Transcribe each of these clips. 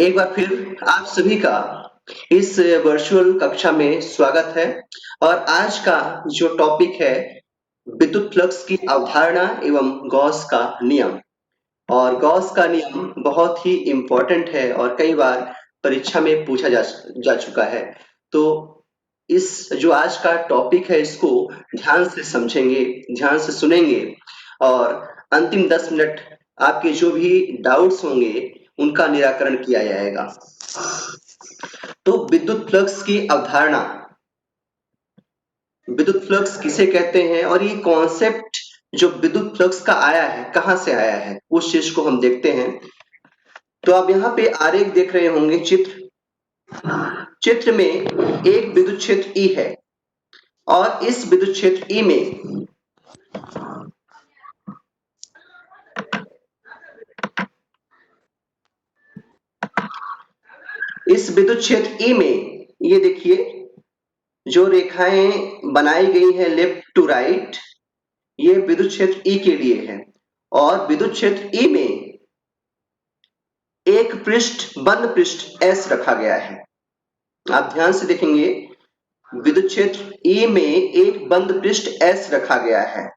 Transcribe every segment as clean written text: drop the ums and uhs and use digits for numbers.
एक बार फिर आप सभी का इस वर्चुअल कक्षा में स्वागत है। और आज का जो टॉपिक है विद्युत फ्लक्स की अवधारणा एवं गॉस का नियम। और गॉस का नियम बहुत ही इम्पोर्टेंट है और कई बार परीक्षा में पूछा जा चुका है। तो इस जो आज का टॉपिक है इसको ध्यान से समझेंगे, ध्यान से सुनेंगे और अंतिम 10 मिनट आपके जो भी डाउट्स होंगे उनका निराकरण किया जाएगा। तो विद्युत फ्लक्स की अवधारणा, विद्युत फ्लक्स किसे कहते हैं और ये कॉन्सेप्ट जो विद्युत फ्लक्स का आया है कहाँ से आया है उस चीज को हम देखते हैं। तो आप यहाँ पे आरेख देख रहे होंगे, चित्र में एक विद्युत क्षेत्र ई है और इस विद्युत क्षेत्र ई में ये देखिए जो रेखाएं बनाई गई हैं लेफ्ट टू राइट, ये विद्युत क्षेत्र ई के लिए है। और विद्युत क्षेत्र ई में एक बंद पृष्ठ एस रखा गया है। आप ध्यान से देखेंगे, विद्युत क्षेत्र ई में एक बंद पृष्ठ एस रखा गया है।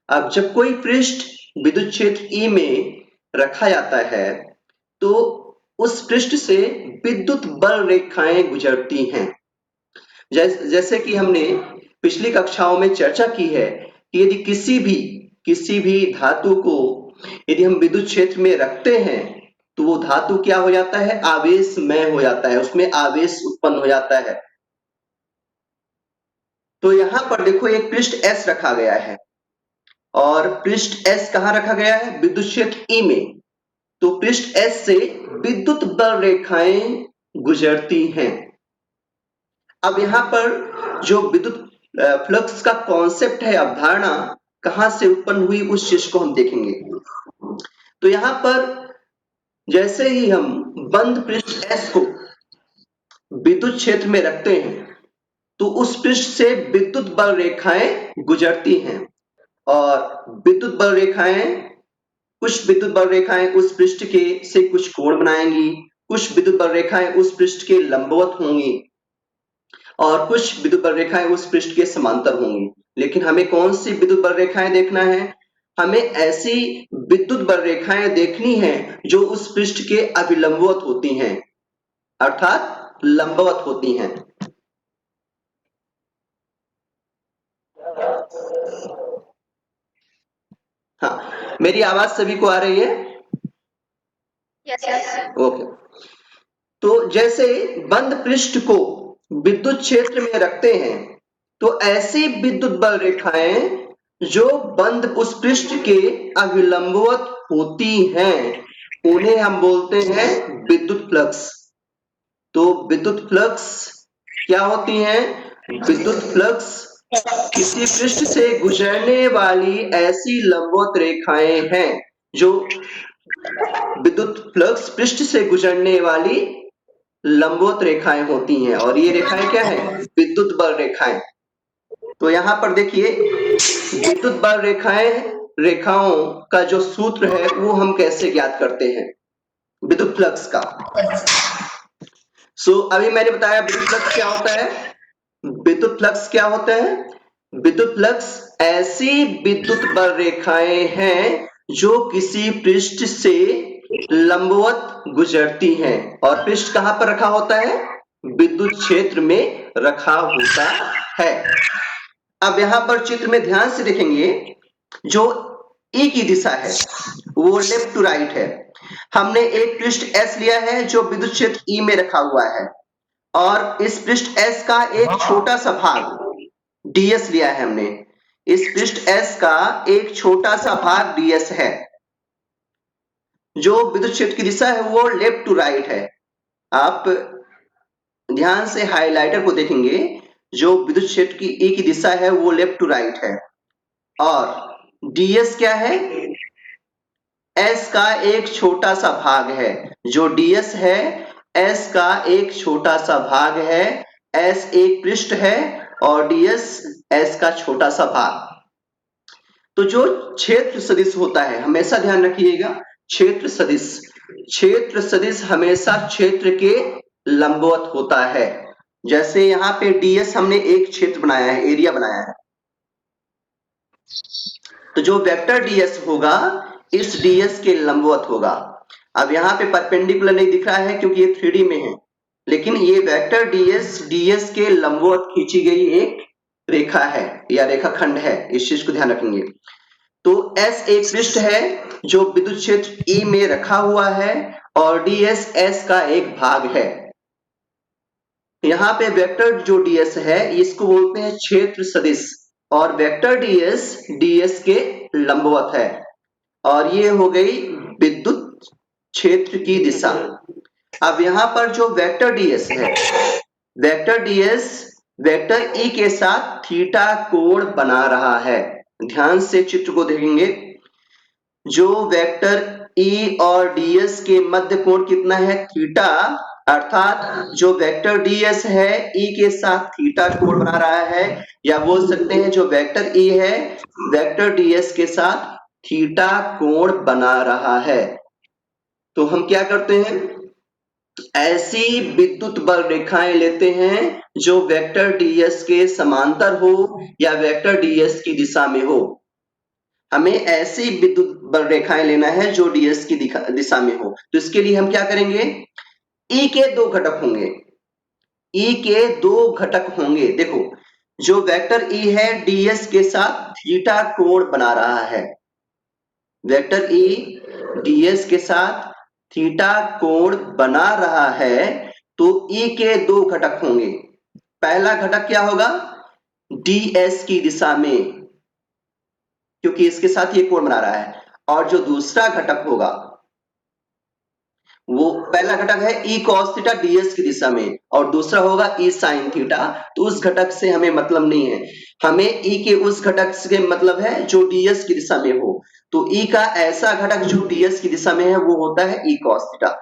अब जब कोई पृष्ठ विद्युत क्षेत्र ई में रखा जाता है तो उस पृष्ठ से विद्युत बल रेखाएं गुजरती हैं। जैसे कि हमने पिछली कक्षाओं में चर्चा की है कि यदि किसी भी धातु को यदि हम विद्युत क्षेत्र में रखते हैं तो वो धातु क्या हो जाता है, आवेशमय हो जाता है, उसमें आवेश उत्पन्न हो जाता है। तो यहाँ पर देखो एक पृष्ठ S रखा गया है और पृष्ठ S कहाँ रखा गया है, विद्युत क्षेत्र E में। तो पृष्ठ S से विद्युत बल रेखाएं गुजरती हैं। अब यहाँ पर जो विद्युत फ्लक्स का कॉन्सेप्ट है, अवधारणा कहाँ से उत्पन्न हुई उस चीज को हम देखेंगे। तो यहाँ पर जैसे ही हम बंद पृष्ठ S को विद्युत क्षेत्र में रखते हैं तो उस पृष्ठ से विद्युत बल रेखाएं गुजरती हैं और कुछ विद्युत बल रेखाएं उस पृष्ठ के से कुछ कोण बनाएंगी, कुछ विद्युत बल रेखाएं उस पृष्ठ के लंबवत होंगी और कुछ विद्युत बल रेखाएं उस पृष्ठ के समांतर होंगी। लेकिन हमें कौन सी विद्युत बल रेखाएं देखना है, हमें ऐसी विद्युत बल रेखाएं देखनी है जो उस पृष्ठ के अभिलंबवत होती हैं, अर्थात लंबवत होती हैं। हाँ, मेरी आवाज सभी को आ रही है? यस। ओके। तो जैसे बंद पृष्ठ को विद्युत क्षेत्र में रखते हैं तो ऐसी विद्युत बल रेखाएं जो बंद उस पृष्ठ के अभिलंबवत होती हैं उन्हें हम बोलते हैं विद्युत फ्लक्स। तो विद्युत फ्लक्स क्या होती हैं? विद्युत फ्लक्स किसी पृष्ठ से गुजरने वाली ऐसी लंबवत रेखाएं हैं जो विद्युत फ्लक्स पृष्ठ से गुजरने वाली लंबवत रेखाएं होती हैं और ये रेखाएं क्या है? विद्युत बल रेखाएं। तो यहाँ पर देखिए विद्युत बल रेखाओं का जो सूत्र है वो हम कैसे ज्ञात करते हैं विद्युत फ्लक्स का। अभी मैंने बताया विद्युत फ्लक्स क्या होता है। विद्युत फ्लक्स क्या होता है? विद्युत फ्लक्स ऐसी विद्युत बल रेखाएं हैं जो किसी पृष्ठ से लंबवत गुजरती हैं और पृष्ठ कहां पर रखा होता है? विद्युत क्षेत्र में रखा होता है। अब यहाँ पर चित्र में ध्यान से देखेंगे, जो ई की दिशा है वो लेफ्ट टू राइट है। हमने एक पृष्ठ S लिया है जो विद्युत क्षेत्र ई में रखा हुआ है और इस पृष्ठ S का एक छोटा सा भाग ds लिया है हमने। इस पृष्ठ S का एक छोटा सा भाग ds है। जो विद्युत क्षेत्र की दिशा है वो लेफ्ट टू राइट है। आप ध्यान से हाइलाइटर को देखेंगे, जो विद्युत क्षेत्र की ई की दिशा है वो लेफ्ट टू राइट है और ds क्या है? S का एक छोटा सा भाग है। जो ds है S का एक छोटा सा भाग है। S एक पृष्ठ है और ds S का छोटा सा भाग। तो जो क्षेत्र सदिश होता है, हमेशा ध्यान रखिएगा, क्षेत्र सदिश क्षेत्र सदिश हमेशा क्षेत्र के लंबवत होता है। जैसे यहाँ पे ds हमने एक क्षेत्र बनाया है, एरिया बनाया है, तो जो वेक्टर ds होगा इस ds के लंबवत होगा। अब यहाँ पे परपेंडिकुलर नहीं दिख रहा है क्योंकि ये 3D में है, लेकिन ये वेक्टर ds के लंबवत खींची गई एक रेखा है या रेखाखंड है, इस चीज को ध्यान रखेंगे। तो S एक पृष्ठ है जो विद्युत क्षेत्र E में रखा हुआ है और ds S का एक भाग है। यहाँ पे वेक्टर जो ds है इसको बोलते हैं क्षेत्र सदिश और वेक्टर ds के लंबवत है और ये हो गई विद्युत क्षेत्र की दिशा। अब यहाँ पर जो वेक्टर ds है, वेक्टर ds वेक्टर E के साथ थीटा कोण बना रहा है। ध्यान से चित्र को देखेंगे, जो वेक्टर E और ds के मध्य कोण कितना है, थीटा, अर्थात जो वेक्टर ds है E के साथ थीटा कोण बना रहा है, या बोल सकते हैं जो वेक्टर E है वेक्टर ds के साथ थीटा कोण बना रहा है। तो हम क्या करते हैं, ऐसी विद्युत बल रेखाएं लेते हैं जो वेक्टर ds के समांतर हो या वेक्टर ds की दिशा में हो। हमें ऐसी विद्युत बल रेखाएं लेना है जो ds की दिशा में हो। तो इसके लिए हम क्या करेंगे, E के दो घटक होंगे, E के दो घटक होंगे। देखो जो वेक्टर E है ds के साथ थीटा कोण बना रहा है, वेक्टर E ds के साथ थीटा कोण बना रहा है, तो E के दो घटक होंगे। पहला घटक क्या होगा, ds की दिशा में, क्योंकि इसके साथ ये कोण बना रहा है, और जो दूसरा घटक होगा वो पहला घटक है E cos थीटा ds की दिशा में और दूसरा होगा E sin थीटा। तो उस घटक से हमें मतलब नहीं है, हमें E के उस घटक से मतलब है जो ds की दिशा में हो। तो E का ऐसा घटक जो ds की दिशा में है वो होता है E cos थीटा।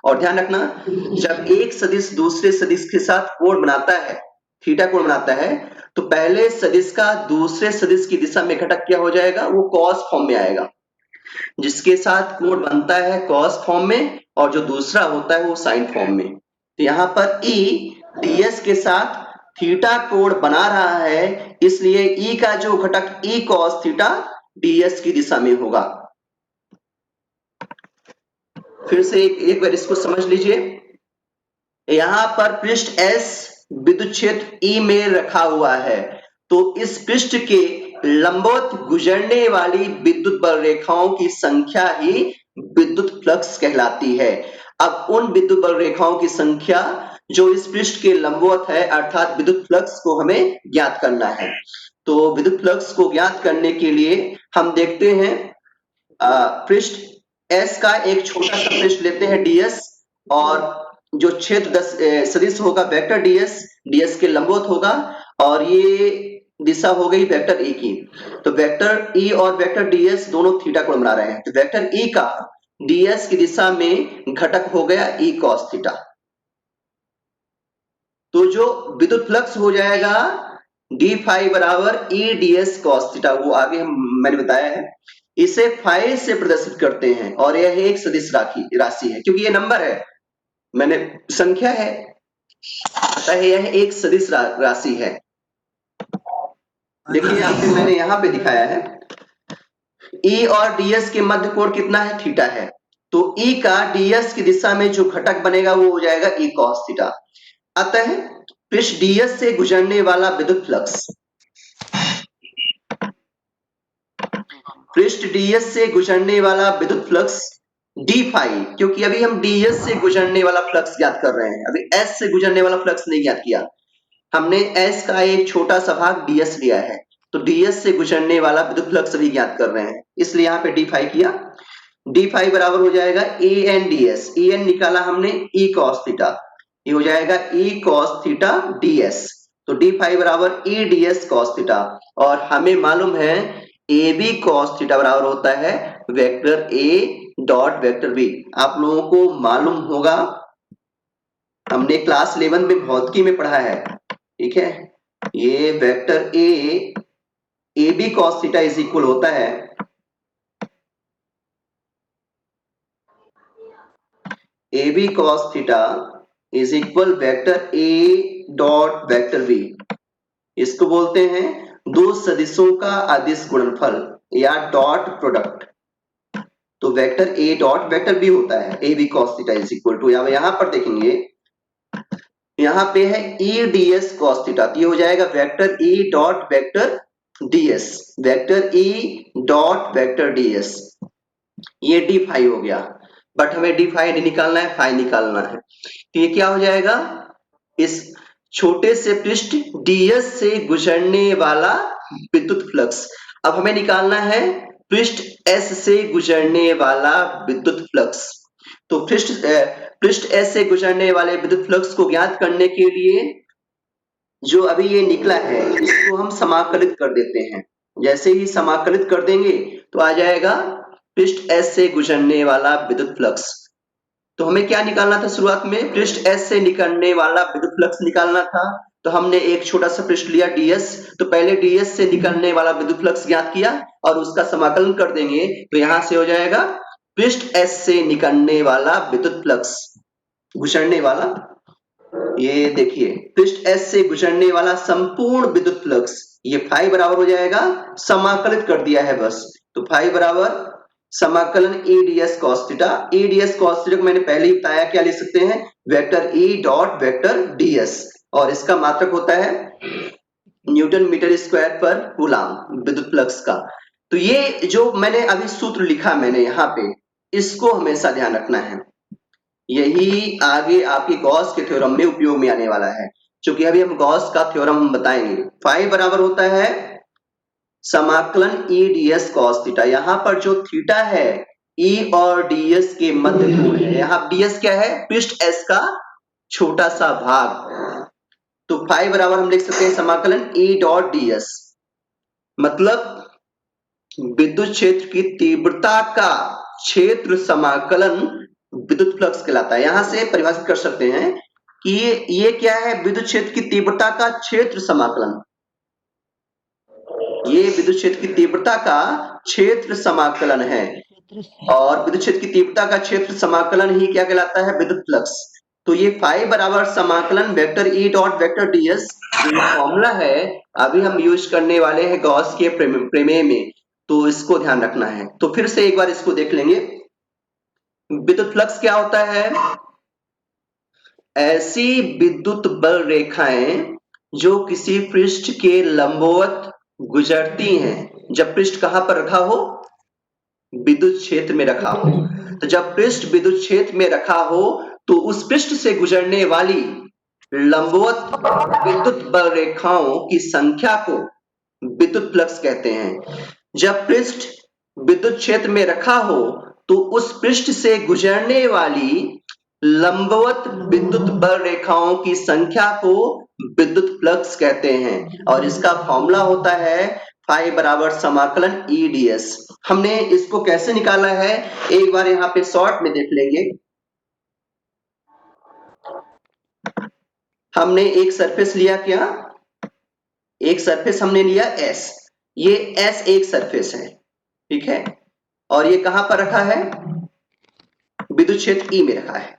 और ध्यान रखना, जब एक सदिश दूसरे सदिश के साथ कोण बनाता है, थीटा कोण बनाता है, तो पहले सदिश का दूसरे सदिश की दिशा में घटक क्या हो जाएगा, वो cos फॉर्म में आएगा, जिसके साथ कोण बनता है cos फॉर्म में और जो दूसरा होता है वो sin फॉर्म में। तो यहाँ पर E ds के साथ थीटा कोण बना रहा है, इसलिए E का जो घटक E cos थीटा ds की दिशा में होगा। फिर से एक बार इसको समझ लीजिए, यहाँ पर पृष्ठ S विद्युत क्षेत्र E में रखा हुआ है, तो इस पृष्ठ के लंबवत गुजरने वाली विद्युत बल रेखाओं की संख्या ही विद्युत फ्लक्स कहलाती है। अब उन विद्युत बल रेखाओं की संख्या जो इस पृष्ठ के लंबवत है, अर्थात विद्युत फ्लक्स को हमें ज्ञात करना है। तो विद्युत फ्लक्स को ज्ञात करने के लिए हम देखते हैं, पृष्ठ S का एक छोटा सा पृष्ठ लेते हैं ds, और जो क्षेत्र सदिश होगा वेक्टर ds के लंबवत होगा, और ये दिशा हो गई वेक्टर E की। तो वेक्टर E और वेक्टर ds दोनों थीटा कोण बना रहे हैं, तो वेक्टर E का ds की दिशा में घटक हो गया E cos थीटा। तो जो विद्युत फ्लक्स हो जाएगा d फाई बराबर E ds cos थीटा, वो आगे मैंने बताया है, इसे फाई से प्रदर्शित करते हैं और यह एक सदिश राशि है, क्योंकि ये नंबर है, मैंने संख्या है, अतः यह एक सदिश राशि है। देखिए यहाँ पे मैंने यहाँ पे दिखाया है E और ds के मध्य कोण कितना है, थीटा है, तो E का ds की दिशा में जो घटक बनेगा वो हो जाएगा E cos थीटा। अतः पृष्ठ ds से गुजरने वाला विद्युत फ्लक्स, पृष्ठ ds से गुजरने वाला विद्युत फ्लक्स d फाई, क्योंकि अभी हम ds से गुजरने वाला फ्लक्स ज्ञात कर रहे हैं, अभी s से गुजरने वाला फ्लक्स नहीं ज्ञात किया, हमने s का एक छोटा सा भाग ds लिया है, तो ds से गुजरने वाला विद्युत फ्लक्स अभी ज्ञात कर रहे हैं, इसलिए यहाँ पे d फाई किया। d फाई बराबर हो जाएगा an ds, an निकाला हमने E cos थीटा, ये हो जाएगा E cos थीटा ds, तो d फाई बराबर E ds cos थीटा, और हमें मालूम है AB cos थीटा बराबर होता है vector A dot vector B। आप लोगों को मालूम होगा, हमने क्लास 11 में भौतिकी में पढ़ा है, ठीक है, ये vector A AB cos theta is equal होता है A B cos theta is equal vector A dot vector B, इसको बोलते हैं दो सदिशों का अदिश गुणनफल या डॉट प्रोडक्ट। तो vector A dot vector B होता है A B cos theta is equal to, यहां पर देखेंगे यहाँ पे है E D S cos theta, तो ये हो जाएगा vector E dot vector D S, vector E dot vector D S, ये डी फाई हो गया। बट हमें डी फाई नहीं निकालना है, फाई निकालना है। तो ये क्या हो जाएगा, इस छोटे से पृष्ठ डीएस से गुजरने वाला विद्युत फ्लक्स। अब हमें निकालना है पृष्ठ एस से गुजरने वाला विद्युत फ्लक्स। तो पृष्ठ एस से गुजरने वाले विद्युत फ्लक्स को ज्ञात करने के लिए जो अभी ये निकला है इसको हम समाकलित कर देते हैं। जैसे ही समाकलित कर देंगे तो आ जाएगा पृष्ठ एस से गुजरने वाला विद्युत फ्लक्स। तो हमें क्या निकालना था शुरुआत में, पृष्ठ एस से निकलने वाला विद्युत फ्लक्स निकालना था। तो हमने एक छोटा सा पृष्ठ लिया ds, तो पहले ds से निकलने वाला विद्युत फ्लक्स ज्ञात किया और उसका समाकलन कर देंगे तो यहां से हो जाएगा पृष्ठ s से निकलने वाला विद्युत फ्लक्स, गुजरने वाला, ये देखिए पृष्ठ s से गुजरने वाला संपूर्ण विद्युत फ्लक्स, ये फाई बराबर हो जाएगा, समाकलित कर दिया है बस, तो फाई बराबर समाकलन A D S cos theta. A D S cos theta को मैंने पहले ही बताया, क्या लिख सकते हैं, vector E dot vector D S, और इसका मात्रक होता है न्यूटन मीटर स्क्वायर पर कूलम विद्युत फ्लक्स का। तो ये जो मैंने अभी सूत्र लिखा मैंने यहाँ पे, इसको हमेशा ध्यान रखना है, यही आगे आपकी गॉस के थ्योरम में उपयोग में आने वाला है। क्योंकि अभी हम गॉस का थ्योरम हम बताएंगे। फाई बराबर होता है समाकलन ई डी एस कॉस थीटा, यहाँ पर जो थीटा है ई और डी एस के मध्य कोण है, यहाँ डी एस क्या है, पृष्ठ एस का छोटा सा भाग। तो फाई बराबर हम लिख सकते हैं समाकलन ई डॉट डी एस, मतलब विद्युत क्षेत्र की तीव्रता का क्षेत्र समाकलन विद्युत फ्लक्स कहलाता है। यहां से परिभाषित कर सकते हैं कि ये क्या है, विद्युत क्षेत्र की तीव्रता का क्षेत्र समाकलन, ये विद्युत क्षेत्र की तीव्रता का क्षेत्र समाकलन है, और विद्युत क्षेत्र की तीव्रता का क्षेत्र समाकलन ही क्या कहलाता है, विद्युत फ्लक्स। तो ये फाई बराबर समाकलन vector E dot vector D S, formula है अभी हम यूज करने वाले हैं गॉस के प्रमेय में, तो इसको ध्यान रखना है। तो फिर से एक बार इसको देख लेंगे। विद्युत फ्लक्स क्या होता है, ऐसी विद्युत बल रेखाएं जो किसी पृष्ठ के लंबवत गुजरती हैं। जब पृष्ठ कहां पर रखा हो, विद्युत क्षेत्र में रखा हो, तो जब पृष्ठ विद्युत क्षेत्र में रखा हो तो उस पृष्ठ से गुजरने वाली लंबवत विद्युत बल रेखाओं की संख्या को विद्युत फ्लक्स कहते हैं। जब पृष्ठ विद्युत क्षेत्र में रखा हो तो उस पृष्ठ से गुजरने वाली लंबवत विद्युत बल रेखाओं की संख्या को विद्युत फ्लक्स कहते हैं, और इसका फॉर्मूला होता है फाई बराबर समाकलन ई डी एस। हमने इसको कैसे निकाला है एक बार यहाँ पे शॉर्ट में देख लेंगे। हमने एक सरफेस लिया, क्या, एक सरफेस हमने लिया एस, ये एस एक सरफेस है, ठीक है, और ये कहां पर रखा है, विद्युत क्षेत्र ई में रखा है।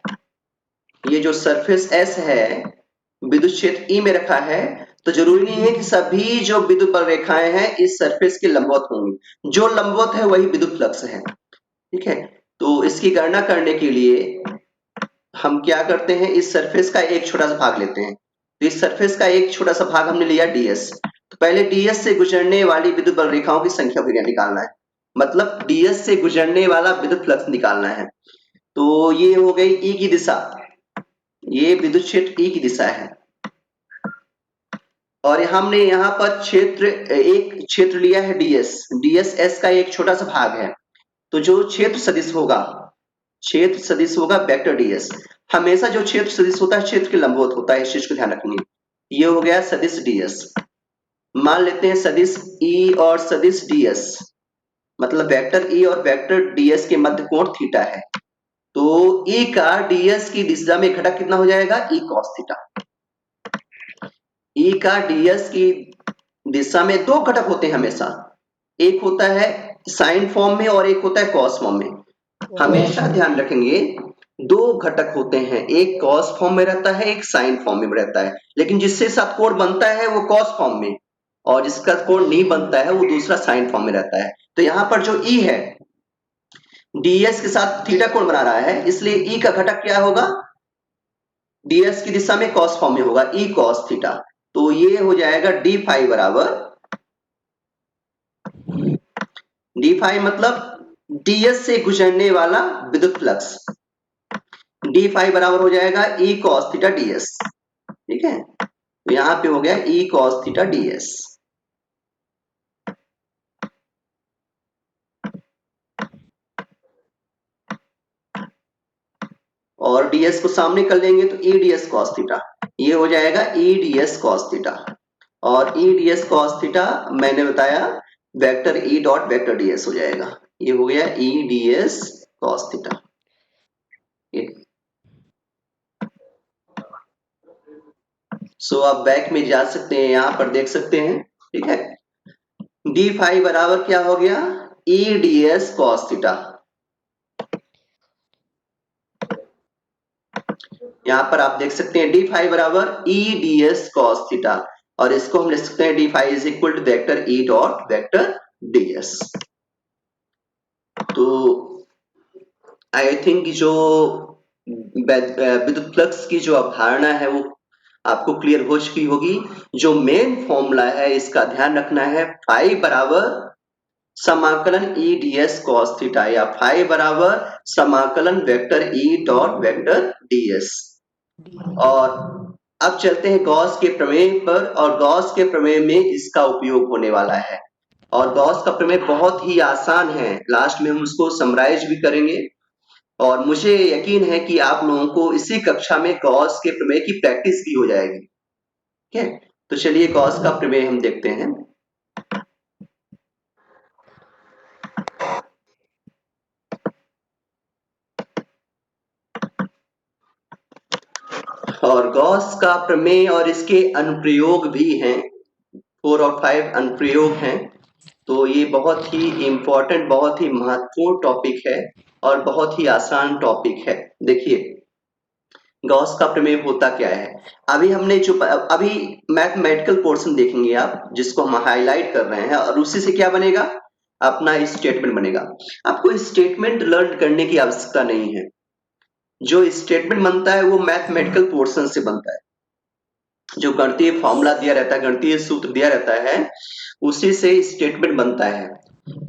ये जो सरफेस एस है विद्युत क्षेत्र ई में रखा है, तो जरूरी नहीं है कि सभी जो विद्युत बल रेखाएं हैं इस सरफेस के लंबवत होंगी, जो लंबवत है वही विद्युत फ्लक्स है, ठीक है। तो इसकी गणना करने के लिए हम क्या करते हैं, इस सरफेस का एक छोटा सा भाग लेते हैं। तो इस सरफेस का एक छोटा सा भाग हमने लिया ds, तो पहले ds से गुजरने वाली विद्युत बल रेखाओं की संख्या को निकालना है, मतलब ds से गुजरने वाला विद्युत फ्लक्स निकालना है। तो ये हो गई ई की दिशा, ये विद्युत क्षेत्र ई की दिशा है, और हमने यहाँ पर एक क्षेत्र लिया है ds s का एक छोटा सा भाग है। तो जो क्षेत्र सदिश होगा वेक्टर ds, हमेशा जो क्षेत्र सदिश होता है क्षेत्र के लंबवत होता है, इस चीज को ध्यान रखेंगे। ये हो गया सदिश ds, मान लेते हैं सदिश e और सदिश ds, मतलब वेक्टर e और वेक्टर ds के मध्य कोण थीटा है। तो e का ds की दिशा में घटक कितना हो जाएगा, e cos थीटा। e का ds की दिशा में दो घटक होते हैं हमेशा, एक होता है साइन फॉर्म में और एक होता है कॉस फॉर्म में। हमेशा ध्यान रखेंगे दो घटक होते हैं, एक कॉस फॉर्म में रहता है, एक साइन फॉर्म में रहता है, लेकिन जिससे साथ कोण बनता है वो कॉस फॉर्म में, और जिसका कोण नहीं बनता है वो दूसरा साइन फॉर्म में रहता है। तो यहाँ पर जो ई है ds के साथ थीटा कोण बना रहा है, इसलिए ई का घटक क्या होगा, ds की दिशा में कॉस फॉर्म में होगा, ई कॉस थीटा। तो ये हो जाएगा डी फाई बराबर, डी फाई मतलब ds से गुजरने वाला विद्युत फ्लक्स, डी फाई बराबर हो जाएगा ई कॉस थीटा ds। ठीक है, तो यहाँ पे हो गया ई कॉस थीटा ds। और ds को सामने कर लेंगे तो ई ds cos थीटा, ये हो जाएगा ई ds cos थीटा। और ई ds cos थीटा मैंने बताया vector E dot vector ds हो जाएगा, ये हो गया ई ds cos थीटा। सो आप बैक में जा सकते हैं, यहां पर देख सकते हैं। ठीक है, डी फाई बराबर क्या हो गया, ई ds cos थीटा। यहाँ पर आप देख सकते हैं डी फाई बराबर ई ds cos थीटा, और इसको हम लिख सकते हैं D phi is equal to vector E dot vector ds। तो आई थिंक जो विद्युत फ्लक्स की जो अवधारणा है वो आपको क्लियर हो चुकी होगी। जो मेन फॉर्मूला है इसका ध्यान रखना है, फाई बराबर समाकलन ई ds cos थीटा, या फाई बराबर समाकलन vector E dot vector ds। और अब चलते हैं गॉस के प्रमेय पर, और गॉस के प्रमेय में इसका उपयोग होने वाला है। और गॉस का प्रमेय बहुत ही आसान है, लास्ट में हम उसको समराइज भी करेंगे, और मुझे यकीन है कि आप लोगों को इसी कक्षा में गॉस के प्रमेय की प्रैक्टिस भी हो जाएगी। ठीक है, तो चलिए गॉस का प्रमेय हम देखते हैं। और गॉस का प्रमेय और इसके अनुप्रयोग भी हैं, 4 और 5 अनुप्रयोग हैं। तो ये बहुत ही इंपॉर्टेंट, बहुत ही महत्वपूर्ण टॉपिक है और बहुत ही आसान टॉपिक है। देखिए गॉस का प्रमेय होता क्या है, अभी हमने जो अभी मैथमेटिकल पोर्शन देखेंगे आप, जिसको हम हाईलाइट कर रहे हैं, और उसी से क्या बनेगा, अपना स्टेटमेंट बनेगा। आपको स्टेटमेंट लर्न करने की आवश्यकता नहीं है, जो स्टेटमेंट बनता है वो मैथमेटिकल पोर्शन से बनता है, जो गणितीय फॉर्मूला दिया रहता है, गणितीय सूत्र दिया रहता है, उसी से स्टेटमेंट बनता है।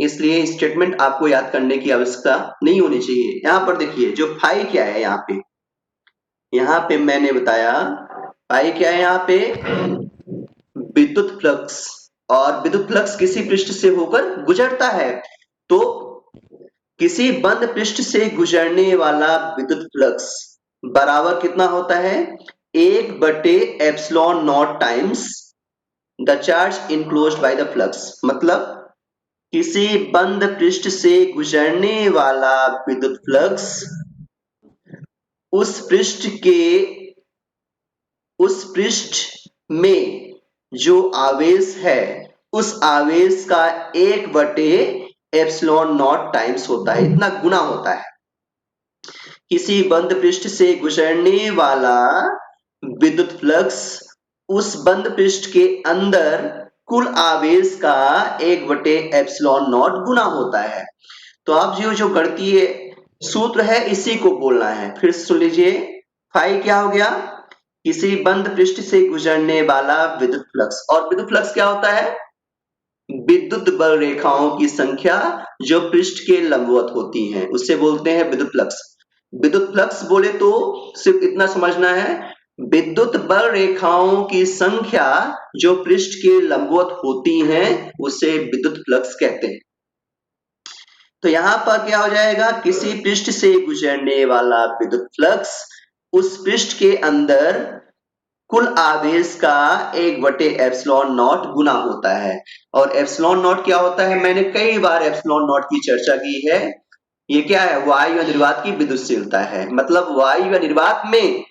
इसलिए स्टेटमेंट आपको याद करने की आवश्यकता नहीं होनी चाहिए। यहाँ पर देखिए जो फाई क्या है, यहाँ पे मैंने बताया फाई क्या है, यहाँ पे विद्युत फ्लक्स, और विद्युत फ्लक्स किसी पृष्ठ से होकर गुजरता है। तो किसी बंद पृष्ठ से गुजरने वाला विद्युत फ्लक्स बराबर कितना होता है, 1/ε0 times the charge enclosed by the flux. मतलब किसी बंद पृष्ठ से गुजरने वाला विद्युत फ्लक्स उस पृष्ठ में जो आवेश है, उस आवेश का 1/ε0 टाइम्स होता है, इतना गुना होता है। किसी बंद पृष्ठ से गुजरने वाला विद्युत फ्लक्स उस बंद पृष्ठ के अंदर कुल आवेश का 1/ε0 गुना होता है। तो आप जो गणितीय सूत्र है इसी को बोलना है। फिर सुन लीजिए, फाई क्या हो गया, किसी बंद पृष्ठ से गुजरने वाला विद्युत फ्लक्स, और विद्युत फ्लक्स क्या होता है, विद्युत बल रेखाओं की संख्या जो पृष्ठ के लंबवत होती हैं, उससे बोलते हैं विद्युत फ्लक्स। विद्युत फ्लक्स बोले तो सिर्फ इतना समझना है, विद्युत बल रेखाओं की संख्या जो पृष्ठ के लंबवत होती हैं उसे विद्युत फ्लक्स कहते हैं। तो यहाँ पर क्या हो जाएगा, किसी पृष्ठ से गुजरने वाला विद्युत फ्लक्स उस पृष्ठ के अंदर कुल आवेश का 1/ε0 गुना होता है। और ε0 क्या होता है, मैंने कई बार ε0 की चर्चा की है। ये क्या है, वायु निर्वात की विद्युतशीलता है। मतलब वायु निर्वात में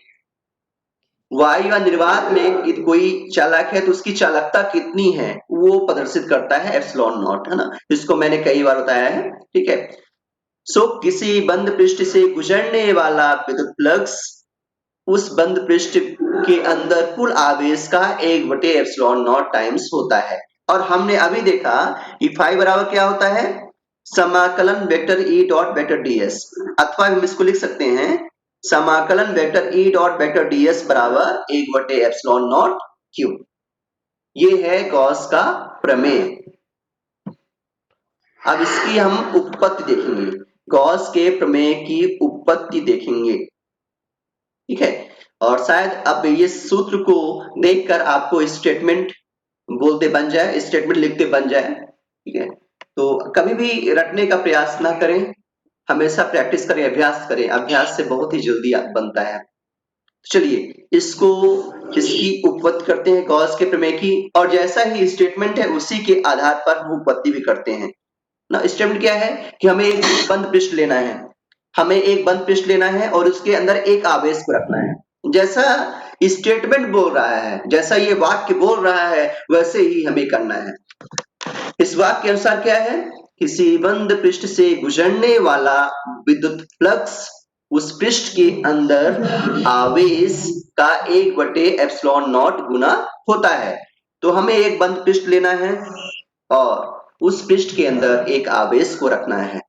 कोई चालक है तो उसकी चालकता कितनी है वो प्रदर्शित करता है ε0, है ना, इसको मैंने कई बार बताया है। ठीक है, किसी बंद पृष्ठ से गुजरने वाला विद्युत फ्लक्स उस बंद पृष्ठ के अंदर कुल आवेश का 1/ε0 टाइम्स होता है। और हमने अभी देखा कि फाई बराबर क्या होता है, समाकलन vector E dot vector DS, अथवा हम इसको लिख सकते हैं समाकलन vector E dot vector DS बराबर 1/ε0 क्यू। ये है गॉस का प्रमेय। अब इसकी हम उत्पत्ति देखेंगे, गॉस के प्रमेय की उत्पत्ति देखेंगे, ठीक है। और शायद अब ये सूत्र को देखकर आपको स्टेटमेंट बोलते बन जाए, स्टेटमेंट लिखते बन जाए, ठीक है। तो कभी भी रटने का प्रयास ना करें, हमेशा प्रैक्टिस करें, अभ्यास करें, अभ्यास से बहुत ही जल्दी बनता है। चलिए इसको इसकी उत्पत्ति करते हैं गॉस के प्रमेय की, और जैसा ही स्टेटमेंट है उसी के आधार पर हम उत्पत्ति भी करते हैं ना। स्टेटमेंट क्या है कि हमें एक बंद पृष्ठ लेना है, हमें एक बंद पृष्ठ लेना है और उसके अंदर एक आवेश को रखना है। जैसा स्टेटमेंट बोल रहा है, जैसा ये वाक्य बोल रहा है, वैसे ही हमें करना है। इस वाक्य के अनुसार क्या है, किसी बंद पृष्ठ से गुजरने वाला विद्युत फ्लक्स उस पृष्ठ के अंदर आवेश का 1/ε0 गुना होता है। तो हमें एक बंद पृष्ठ लेना है और उस पृष्ठ के अंदर एक आवेश को रखना है।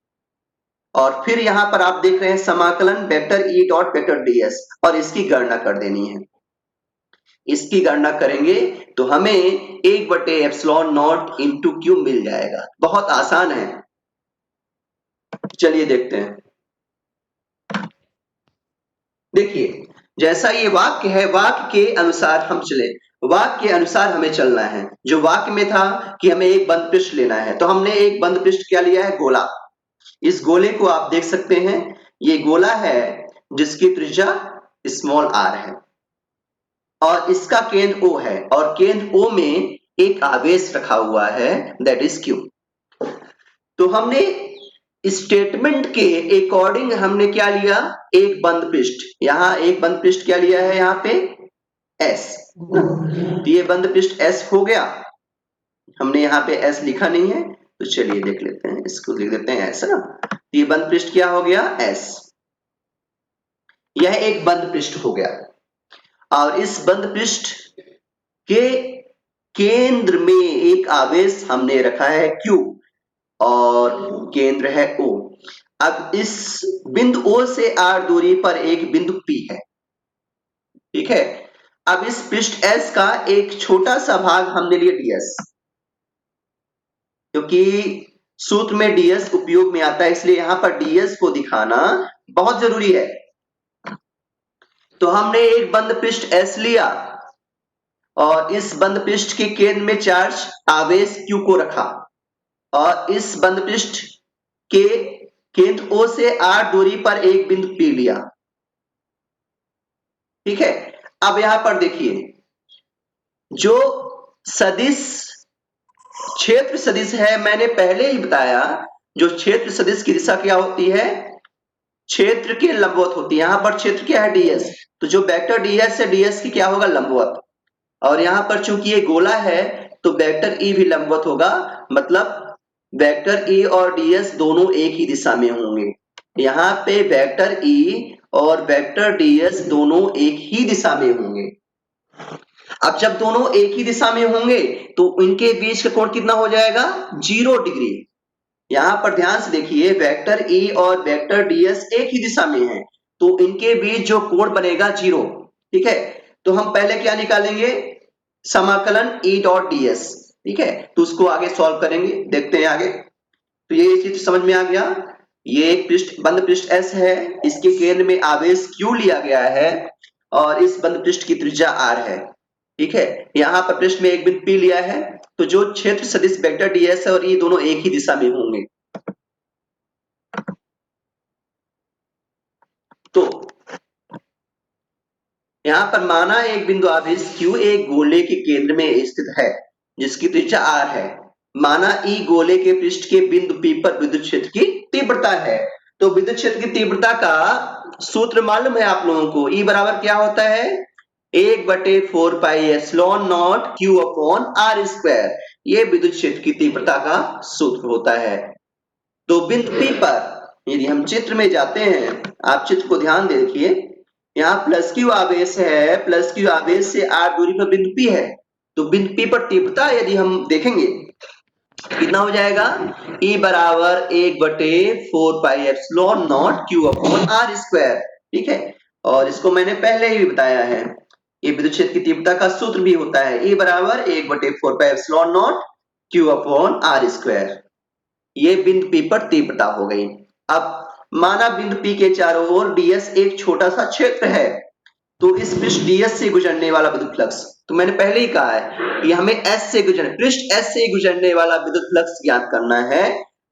और फिर यहाँ पर आप देख रहे हैं समाकलन vector E dot vector DS, और इसकी गणना कर देनी है। इसकी गणना करेंगे तो हमें 1/ε0 इंटू क्यू मिल जाएगा। बहुत आसान है, चलिए देखते हैं। देखिए जैसा ये वाक्य है, वाक्य के अनुसार हम चले, वाक्य के अनुसार हमें चलना है। जो वाक्य में था कि हमें एक बंद पृष्ठ लेना है, तो हमने एक बंद पृष्ठ क्या लिया है, गोला। इस गोले को आप देख सकते हैं, ये गोला है जिसकी त्रिज्या स्मॉल r है और इसका केंद्र O है, और केंद्र O में एक आवेश रखा हुआ है, दैट इज Q। तो हमने स्टेटमेंट के अकॉर्डिंग हमने क्या लिया, एक बंद पृष्ठ। यहाँ एक बंद पृष्ठ क्या लिया है, यहाँ पे S। तो ये बंद पृष्ठ S हो गया, हमने यहाँ पे S लिखा नहीं है, तो चलिए देख लेते हैं, इसको लिख देते हैं S ना। ये बंद पृष्ठ क्या हो गया, S। यह एक बंद पृष्ठ हो गया, और इस बंद पृष्ठ के केंद्र में एक आवेश हमने रखा है Q, और केंद्र है O। अब इस बिंदु O से R दूरी पर एक बिंदु P है, ठीक है। अब इस पृष्ठ S का एक छोटा सा भाग हमने लिया ds, क्योंकि सूत्र में ds उपयोग में आता है, इसलिए यहां पर ds को दिखाना बहुत जरूरी है। तो हमने एक बंद पृष्ठ S लिया और इस बंद पृष्ठ के केंद्र में चार्ज आवेश Q को रखा, और इस बंद पृष्ठ के केंद्र O से R दूरी पर एक बिंदु P लिया, ठीक है। अब यहां पर देखिए, जो सदिश क्षेत्र सदिश है, मैंने पहले ही बताया, जो क्षेत्र सदिश की दिशा क्या होती है, क्षेत्र के लंबवत होती है। यहाँ पर क्षेत्र क्या है, ds, तो जो वेक्टर ds है, ds की क्या होगा, लंबवत। और यहाँ पर चूंकि ये गोला है तो वेक्टर e भी लंबवत होगा, मतलब वेक्टर e और ds दोनों एक ही दिशा में होंगे। यहाँ पे वेक्टर e और वेक्टर ds दोनों एक ही दिशा में होंगे। अब जब दोनों एक ही दिशा में होंगे तो इनके बीच का कोण कितना हो जाएगा, 0 डिग्री। यहाँ पर ध्यान से देखिए, वेक्टर e और वेक्टर ds एक ही दिशा में है, तो इनके बीच जो कोण बनेगा 0, ठीक है। तो हम पहले क्या निकालेंगे, समाकलन e डॉट ds, ठीक है। तो उसको आगे सॉल्व करेंगे, देखते हैं आगे। तो ये चित्र समझ में आ गया। ये एक पृष्ठ, बंद पृष्ठ S है, इसके केंद्र में आवेश Q लिया गया है और इस बंद पृष्ठ की त्रिज्या R है, ठीक है। यहाँ पर पृष्ठ में एक बिंदु P लिया है, तो जो क्षेत्र सदिश वेक्टर ds है और E दोनों एक ही दिशा में होंगे। तो यहाँ पर माना एक बिंदु आवेश Q एक गोले के केंद्र में स्थित है जिसकी त्रिज्या R है। माना E गोले के पृष्ठ के बिंदु P पर विद्युत क्षेत्र की तीव्रता है। तो विद्युत क्षेत्र की तीव्रता का सूत्र मालूम है आप लोगों को, E बराबर क्या होता है, 1/4πε0 Q अपॉन R स्क्वायर। ये विद्युत क्षेत्र की तीव्रता का सूत्र होता है। तो बिंदु P पर यदि हम चित्र में जाते हैं, आप चित्र को ध्यान से देखिए, यहाँ प्लस क्यू आवेश है, प्लस क्यू आवेश से r दूरी पर बिंदु P है, तो बिंदु P पर तीव्रता यदि हम देखेंगे कितना हो जाएगा, E बराबर 1/4 pi epsilon not Q upon R square, ठीक है। और इसको मैंने पहले ही बताया है, ये विद्युत क्षेत्र की तीव्रता का सूत्र भी होता है, E बराबर 1/4 pi epsilon not Q upon R square. ये बिंदु P पर तीव्रता हो गई। अब माना बिंदु P के चारों ओर ds एक छोटा सा क्षेत्र है, तो इस पृष्ठ ds से गुजरने वाला विद्युत फ्लक्स, तो मैंने पहले ही कहा है कि हमें पृष्ठ S से गुजरने वाला विद्युत फ्लक्स ज्ञात करना है।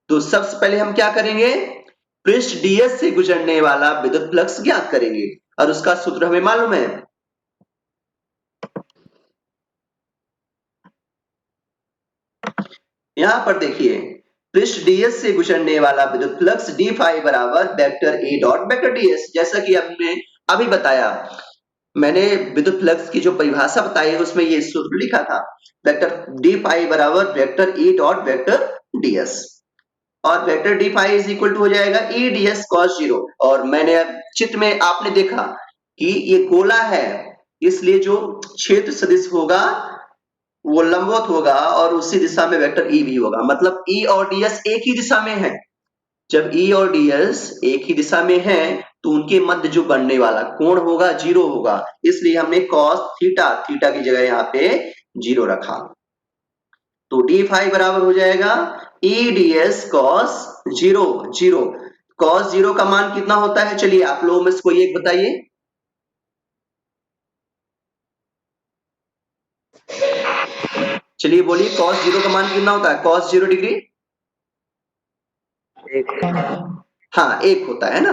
तो सबसे पहले हम क्या करेंगे, पृष्ठ ds से गुजरने वाला विद्युत फ्लक्स ज्ञात करेंगे, और उसका सूत्र हमें मालूम है। यहां पर देखिए, पृष्ठ ds से गुजरने वाला विद्युत फ्लक्स d फाई बराबर vector a dot vector ds, जैसा कि हमने अभी बताया, मैंने विद्युत फ्लक्स की जो परिभाषा बताई है उसमें ये सूत्र लिखा था, वेक्टर d फाई बराबर vector e dot vector ds, और vector d phi is equal to हो जाएगा e ds cos 0। और मैंने चित्र में आपने देखा कि ये गोला है, इसलिए जो क्षेत्र सदिश होगा वो लंबवत होगा और उसी दिशा में वेक्टर E भी होगा, मतलब E और ds एक ही दिशा में है। जब E और ds एक ही दिशा में है तो उनके मध्य जो बनने वाला कोण होगा 0 होगा, इसलिए हमने cos थीटा, थीटा की जगह यहाँ पे 0 रखा। तो d फाई बराबर हो जाएगा E ds cos 0, 0। cos 0 का मान कितना होता है, चलिए आप लोगों में से कोई एक बताइए। चलिए बोलिए, cos 0 का मान कितना होता है, cos 0 डिग्री हाँ 1 होता है ना,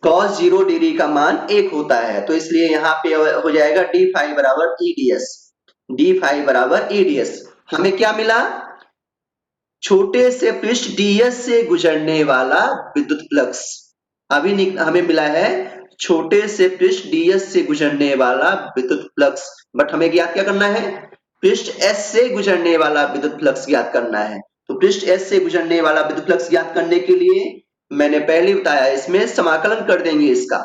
cos 0 डिग्री का मान 1 होता है, तो इसलिए यहाँ पे हो जाएगा d फाई बराबर e ds, d फाई बराबर e ds। हमें क्या मिला, छोटे से पृष्ठ ds से गुजरने वाला विद्युत फ्लक्स, अभी हमें मिला है छोटे से पृष्ठ ds से गुजरने वाला विद्युत फ्लक्स, बट हमें ज्ञात क्या करना है, पृष्ठ s से गुजरने वाला विद्युत फ्लक्स ज्ञात करना है। तो पृष्ठ s से गुजरने वाला विद्युत फ्लक्स ज्ञात करने के लिए मैंने पहले बताया, इसमें समाकलन कर देंगे इसका।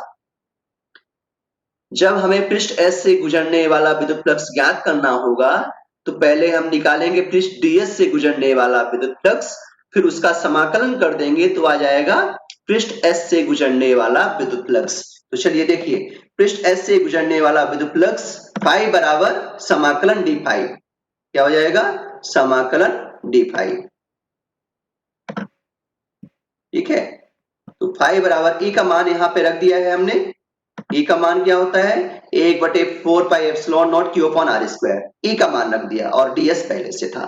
जब हमें पृष्ठ S से गुजरने वाला विद्युत फ्लक्स ज्ञात करना होगा, तो पहले हम निकालेंगे पृष्ठ ds से गुजरने वाला विद्युत फ्लक्स, फिर उसका समाकलन कर देंगे तो आ जाएगा पृष्ठ S से गुजरने वाला विद्युत फ्लक्स। तो चलिए देखिए, पृष्ठ S से गुजरने वाला विद्युत फ्लक्स फाई बराबर समाकलन d फाई, क्या हो जाएगा, समाकलन d फाई, ठीक है। तो फाई बराबर e का मान यहाँ पे रख दिया है हमने, e का मान क्या होता है, 1/4 pi epsilon not Q upon R square, e का मान रख दिया और ds पहले से था।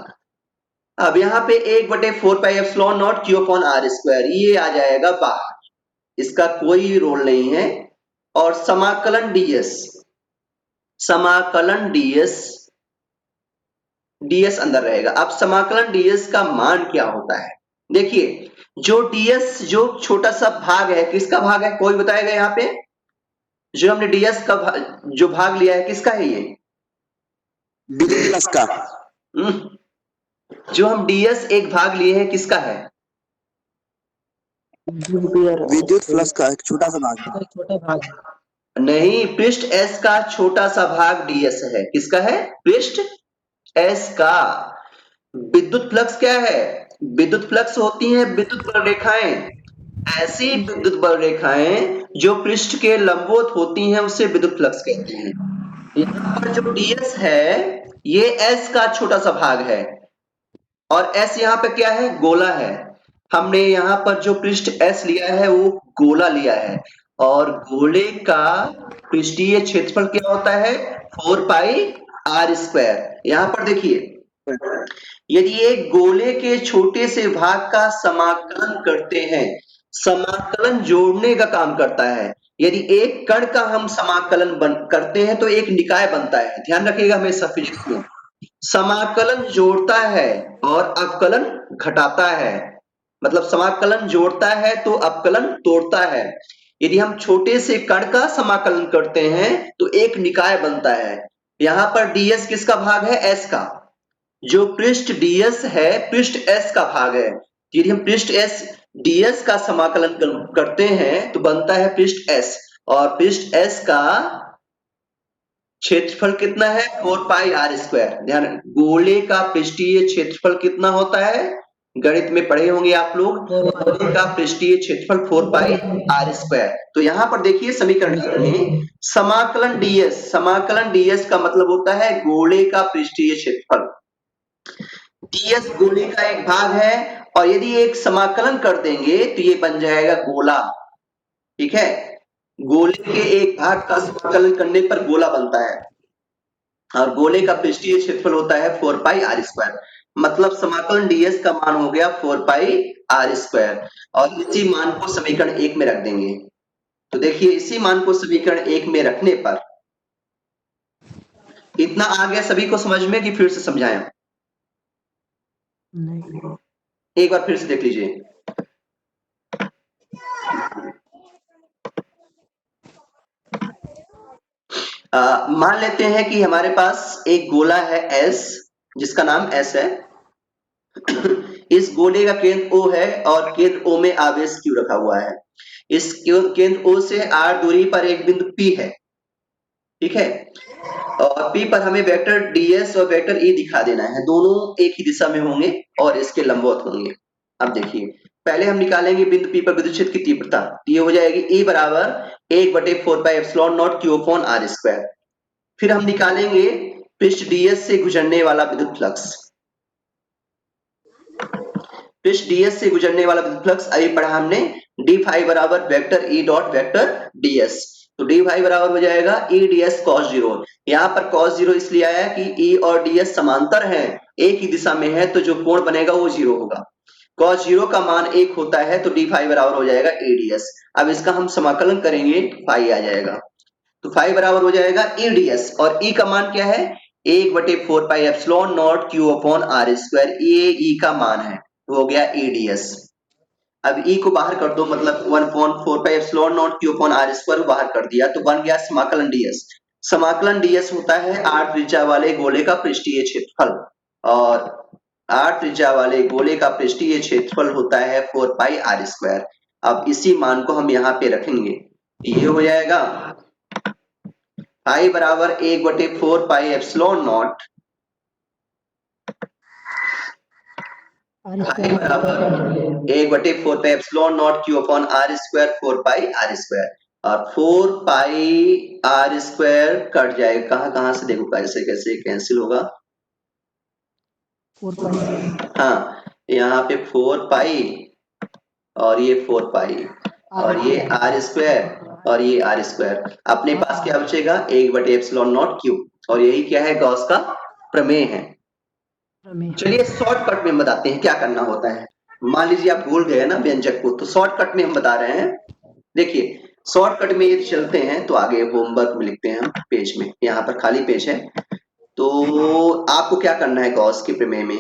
अब यहाँ पे 1/4 pi epsilon not Q upon R square, ये आ जाएगा बाहर, इसका कोई रोल नहीं है, और समाकलन ds, समाकलन ds अंदर रहेगा। अब समाकलन ds का मान क्या होता है, देखिए जो ds जो छोटा सा भाग है, किसका भाग है, कोई बताएगा यहाँ पे, जो हमने ds का जो भाग लिया है किसका है, ये विद्युत फ्लक्स का। जो हम ds एक भाग लिए हैं किसका है, विद्युत फ्लक्स का एक छोटा सा भाग है। छोटा भाग नहीं, पृष्ठ S का छोटा सा भाग ds है, किसका है, पृष्ठ S का। विद्युत फ्लक्स क्या है, विद्युत फ्लक्स होती हैं विद्युत बल रेखाएं, ऐसी विद्युत बल रेखाएं जो पृष्ठ के लंबवत होती हैं उसे विद्युत फ्लक्स कहते हैं। यहाँ पर जो ds है ये S का छोटा सा भाग है, और S यहाँ पे क्या है, गोला है। हमने यहाँ पर जो पृष्ठ S लिया है वो गोला लिया है, और गोले का पृष्ठीय क्षेत्रफल क्या होता है, 4 पाई R स्क्वायर। यहाँ पर देखिए, यदि एक गोले के छोटे से भाग का समाकलन करते हैं, समाकलन जोड़ने का काम करता है, यदि एक कण का हम समाकलन करते हैं तो एक निकाय बनता है, ध्यान रखिएगा हमेशा फिजिक्स में, समाकलन जोड़ता है और अवकलन घटाता है, मतलब समाकलन जोड़ता है तो अवकलन तोड़ता है। यदि हम छोटे से कण का समाकलन करते हैं तो एक निकाय बनता है। यहाँ पर ds किसका भाग है, s का, जो पृष्ठ ds है पृष्ठ s का भाग है, यदि हम पृष्ठ एस डीएस का समाकलन करते हैं तो बनता है पृष्ठ एस, और पृष्ठ एस का क्षेत्रफल कितना है 4 पाई आर स्क्वायर। ध्यान, गोले का पृष्ठीय क्षेत्रफल कितना होता है, गणित में पढ़े होंगे आप लोग, गोले का पृष्ठीय क्षेत्रफल 4 पाई आर स्क्वायर। तो यहाँ पर देखिए समीकरण में समाकलन डीएस का मतलब होता है गोले का पृष्ठीय क्षेत्रफल। डीएस गोले का एक भाग है, और यदि एक समाकलन कर देंगे तो ये बन जाएगा गोला। ठीक है, गोले के एक भाग का समाकलन करने पर गोला बनता है, और गोले का पृष्ठीय क्षेत्रफल होता है 4 पाई आर स्क्वायर। मतलब समाकलन डीएस का मान हो गया 4 पाई आर स्क्वायर, और इसी मान को समीकरण 1 में रख देंगे। तो देखिए इसी मान को समीकरण 1 में रखने पर इतना आ गया सभी को समझ में, कि फिर से समझाएं? नहीं। एक बार फिर से देख लीजिए। मान लेते हैं कि हमारे पास एक गोला है एस, जिसका नाम एस है। इस गोले का केंद्र O है, और केंद्र O में आवेश Q रखा हुआ है। इस केंद्र O से r दूरी पर एक बिंदु P है, ठीक है, और P पर हमें वेक्टर ds और वेक्टर E दिखा देना है। दोनों एक ही दिशा में होंगे और इसके लंबवत होंगे। अब देखिए, पहले हम निकालेंगे बिंदु P पर विद्युत क्षेत्र की तीव्रता। ये हो जाएगी E बराबर 1/4 pi epsilon not Q upon R square. फिर हम निकालेंगे पृष्ठ ds से गुजरने वाला विद्युत फ्लक्स। पृष्ठ ds से गुजरने वाला विद्युत फ्लक्स अभी पढ़ा हमने, d फाई बराबर vector E dot vector ds। तो d फाई बराबर हो जाएगा E ds cos 0। यहाँ पर cos 0 इसलिए आया कि E और ds समांतर हैं, एक ही दिशा में है, तो जो कोण बनेगा वो 0 होगा। cos 0 का मान 1 होता है, तो d फाई बराबर हो जाएगा E ds। अब इसका हम समाकलन करेंगे, फाई आ जाएगा। तो फाई बराबर हो जाएगा E ds, और E का मान क्या है 1/4 pi epsilon not Q upon R square. ये E का मान है, तो हो गया E ds। अब E को बाहर कर दो, मतलब 1/4 pi epsilon not Q upon R square को बाहर कर दिया, तो बन गया समाकलन ds। समाकलन ds होता है r त्रिज्या वाले गोले का पृष्ठीय क्षेत्रफल, और r त्रिज्या वाले गोले का पृष्ठीय क्षेत्रफल होता है 4 पाई आर स्क्वायर। अब इसी मान को हम यहाँ पे रखेंगे, ये हो जाएगा फाई बराबर 1/4 पाई एप्सिलॉन नॉट, फाई बराबर 1/4 pi epsilon not Q upon R square 4 pi R square, और 4 पाई R स्क्वायर कट जाएगा, कहाँ कहाँ से देखो कैसे कैसे कैंसिल होगा। 4 पाई, हाँ, यहाँ पे 4 पाई और ये 4 पाई, और ये R स्क्वायर और ये R स्क्वायर। अपने पास क्या बचेगा 1/एप्सिलॉन नॉट Q, और यही क्या है गॉस का प्रमेय है। चलिए शॉर्टकट में बताते हैं क्या करना होता है। मान लीजिए आप भूल गए ना व्यंजक को, तो शॉर्टकट में हम बता रहे हैं। देखिए शॉर्टकट में यदि चलते हैं तो आगे होमवर्क में लिखते हैं हम पेज में, यहाँ पर खाली पेज है। तो आपको क्या करना है गॉस के प्रमेय में,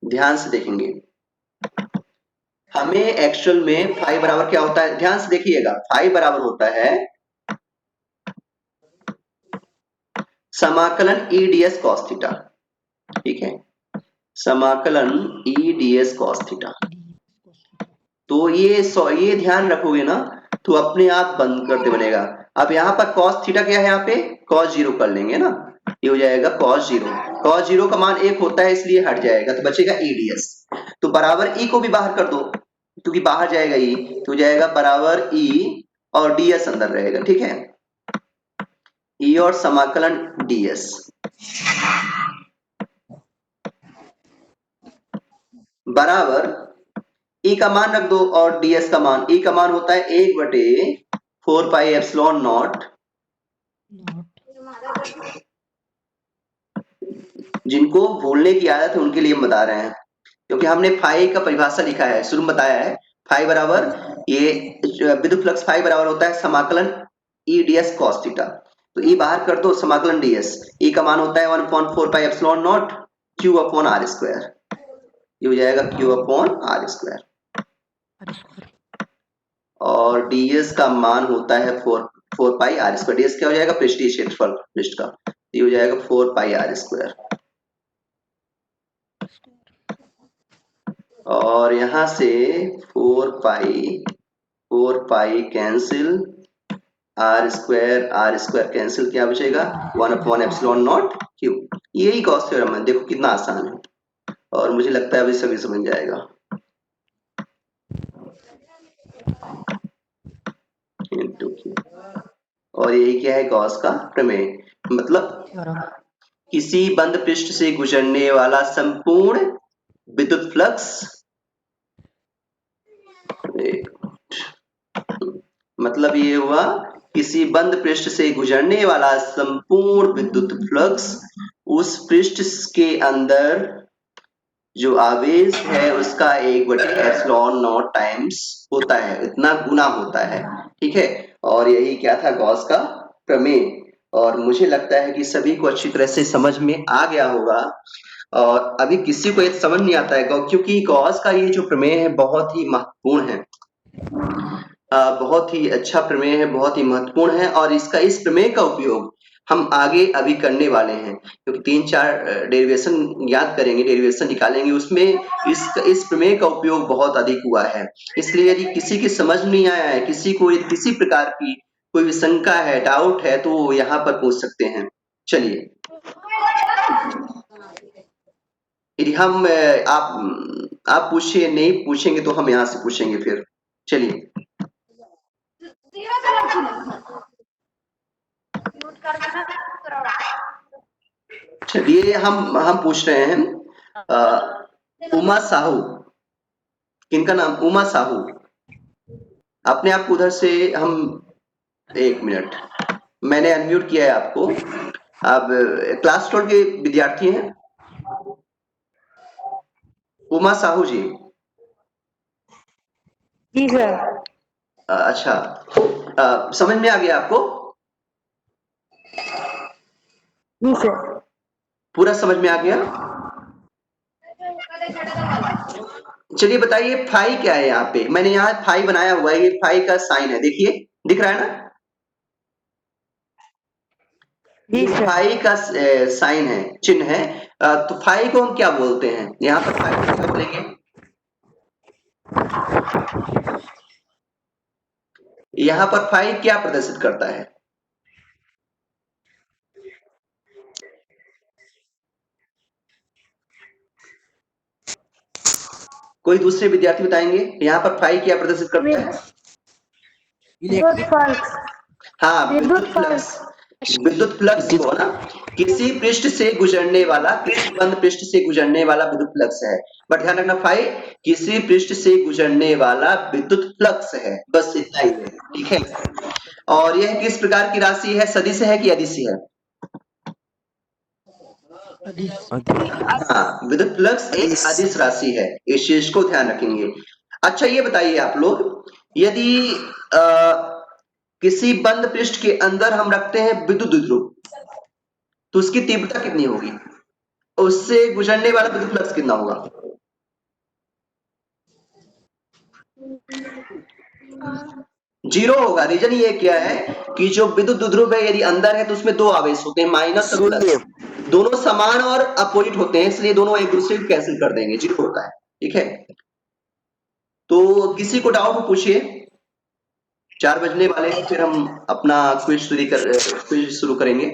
ध्यान से देखेंगे। हमें एक्चुअल में फाई बराबर क्या होता है, ध्यान से देखिएगा। फाई बराबर होता है समाकलन E ds cos थीटा, ठीक है, समाकलन E ds cos थीटा। तो ये ध्यान रखोगे ना तो अपने आप बंद करते बनेगा। अब यहाँ पर cos थीटा क्या है, यहाँ पे cos 0 कर लेंगे ना, ये हो जाएगा cos 0। cos 0 का मान 1 होता है इसलिए हट जाएगा, तो बचेगा E ds। तो बराबर E को भी बाहर कर दो, क्योंकि बाहर जाएगा E, तो जाएगा बराबर E और ds अंदर रहेगा, ठीक है, E और समाकलन ds बराबर E का मान रख दो और ds का मान। E का मान होता है 1/4 पाई एप्सिलॉन नॉट, जिनको भूलने की आदत है उनके लिए हम बता रहे हैं, क्योंकि हमने फाई का परिभाषा लिखा है, शुरू में बताया है। फाई बराबर ये विद्युत फ्लक्स फाई बराबर होता है समाकलन E ds cos थीटा। तो E बाहर कर दो, समाकलन ds, E का मान होता है 1/4 pi epsilon not Q upon R square. ये हो जाएगा Q अपॉन R स्क्वायर, और ds का मान होता है 4 पाई R स्क्वायर। ds क्या हो जाएगा पृष्ठीय क्षेत्रफल पृष्ठ का, ये हो जाएगा 4 पाई R स्क्वायर। और यहाँ से 4 pi cancel, R square cancel, क्या बचेगा 1/एप्सिलॉन नॉट क्यू। यही गॉस थ्योरम है, देखो कितना आसान है और मुझे लगता है अभी सभी समझ जाएगा। और यही क्या है गॉस का प्रमेय, मतलब किसी बंद पृष्ठ से गुजरने वाला संपूर्ण विद्युत फ्लक्स, मतलब ये हुआ किसी बंद पृष्ठ से गुजरने वाला संपूर्ण विद्युत फ्लक्स उस पृष्ठ के अंदर जो आवेश है उसका 1/एप्सिलॉन नॉट टाइम्स होता है, इतना गुना होता है, ठीक है। और यही क्या था गॉस का प्रमेय, और मुझे लगता है कि सभी को अच्छी तरह से समझ में आ गया होगा। और अभी किसी को ये समझ नहीं आता है क्योंकि गॉस का ये जो प्रमेय है बहुत ही महत्वपूर्ण है, बहुत ही अच्छा प्रमेय है, बहुत ही महत्वपूर्ण है। और इस प्रमेय का उपयोग हम आगे अभी करने वाले हैं, क्योंकि 3-4 डेरिवेशन याद करेंगे, डेरिवेशन निकालेंगे, उसमें इस प्रमेय का उपयोग बहुत अधिक हुआ है। इसलिए यदि किसी की समझ नहीं आया है, किसी को यदि किसी प्रकार की कोई भी शंका है, डाउट है, तो वो यहाँ पर पूछ सकते हैं। चलिए, यदि आप पूछिए, नहीं पूछेंगे तो हम यहाँ से पूछेंगे फिर। चलिए, चलिए हम पूछ रहे हैं उमा साहू, किनका नाम, उमा साहू। अपने आप को उधर से हम, 1 मिनट, मैंने अनम्यूट किया है आपको। आप क्लास 12 के विद्यार्थी हैं उमा साहू जी? जी सर। अच्छा, समझ में आ गया आपको? जी सर। पूरा समझ में आ गया? चलिए बताइए फाई क्या है यहाँ पे, मैंने यहाँ फाई बनाया हुआ है, ये फाई का साइन है, देखिए दिख रहा है ना, जी ये सर। फाई का साइन है, चिन्ह है। तो फाई को हम क्या बोलते हैं, यहाँ पर फाई को क्या बोलेंगे? यहाँ पर फाई क्या प्रदर्शित करता है? कोई दूसरे विद्यार्थी बताएंगे यहाँ पर फाई क्या प्रदर्शित करता है? विद्युत फ्लक्स। हाँ, विद्युत विद्युत फ्लक्स को ना, किसी पृष्ठ से गुजरने वाला, किसी बंद पृष्ठ से गुजरने वाला विद्युत फ्लक्स है। बट ध्यान रखना फाई किसी पृष्ठ से गुजरने वाला विद्युत फ्लक्स है, बस इतना ही है, ठीक है। और यह किस प्रकार की राशि है, सदिश है कि अदिश है? हाँ, विद्युत फ्लक्स एक अदिश राशि है, इस चीज को ध्यान रखेंगे। अच्छा ये बताइए आप लोग, यदि किसी बंद पृष्ठ के अंदर हम रखते हैं विद्युत द्विध्रुव, तो उसकी तीव्रता कितनी होगी, उससे गुजरने वाला विद्युत फ्लक्स कितना होगा? जीरो होगा। रीजन ये क्या है कि जो विद्युत द्विध्रुव है यदि अंदर है तो उसमें 2 आवेश होते हैं, माइनस और प्लस, दोनों समान और अपोजिट होते हैं, इसलिए दोनों एक दूसरे को कैंसिल कर देंगे, जीरो होता है, ठीक है। तो किसी को डाउट पूछिए, 4 बजने वाले हैं, फिर हम अपना क्विज शुरू करेंगे।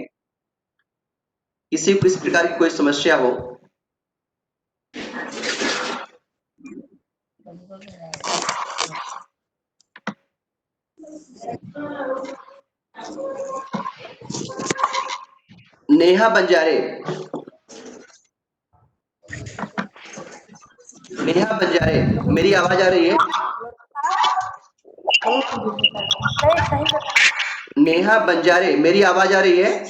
किसी को इस प्रकार की कोई समस्या हो? नेहा बंजारे, नेहा बंजारे, मेरी आवाज आ रही है? नेहा बंजारे, मेरी आवाज आ रही है?